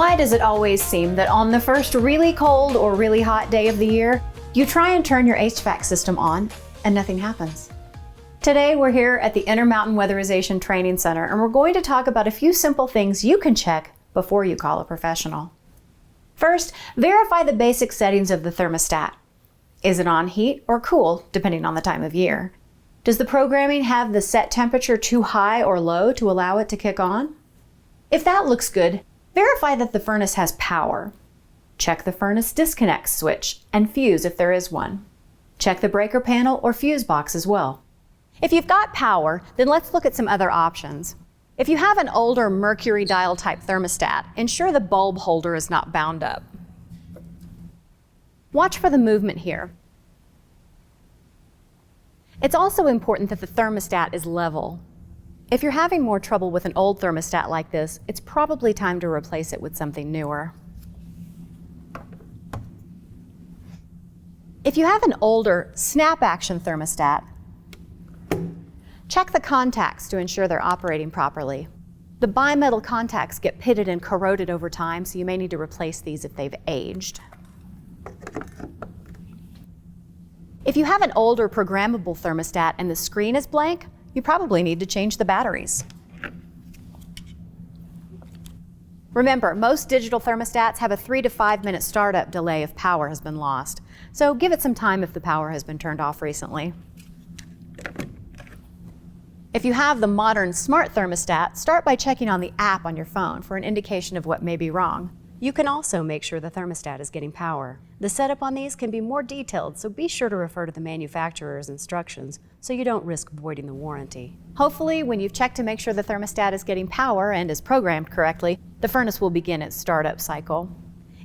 Why does it always seem that on the first really cold or really hot day of the year, you try and turn your HVAC system on and nothing happens? Today we're here at the Intermountain Weatherization Training Center and we're going to talk about a few simple things you can check before you call a professional. First, verify the basic settings of the thermostat. Is it on heat or cool, depending on the time of year? Does the programming have the set temperature too high or low to allow it to kick on? If that looks good, verify that the furnace has power. Check the furnace disconnect switch and fuse if there is one. Check the breaker panel or fuse box as well. If you've got power, then let's look at some other options. If you have an older mercury dial type thermostat, ensure the bulb holder is not bound up. Watch for the movement here. It's also important that the thermostat is level. If you're having more trouble with an old thermostat like this, it's probably time to replace it with something newer. If you have an older snap action thermostat, check the contacts to ensure they're operating properly. The bimetal contacts get pitted and corroded over time, so you may need to replace these if they've aged. If you have an older programmable thermostat and the screen is blank, you probably need to change the batteries. Remember, most digital thermostats have a 3 to 5 minute startup delay if power has been lost, so give it some time if the power has been turned off recently. If you have the modern smart thermostat, start by checking on the app on your phone for an indication of what may be wrong. You can also make sure the thermostat is getting power. The setup on these can be more detailed, so be sure to refer to the manufacturer's instructions so you don't risk voiding the warranty. Hopefully, when you've checked to make sure the thermostat is getting power and is programmed correctly, the furnace will begin its startup cycle.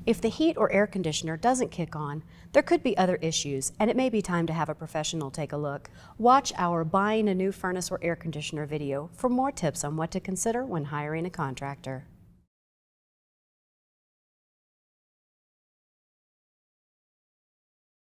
If the heat or air conditioner doesn't kick on, there could be other issues, and it may be time to have a professional take a look. Watch our Buying a New Furnace or Air Conditioner video for more tips on what to consider when hiring a contractor.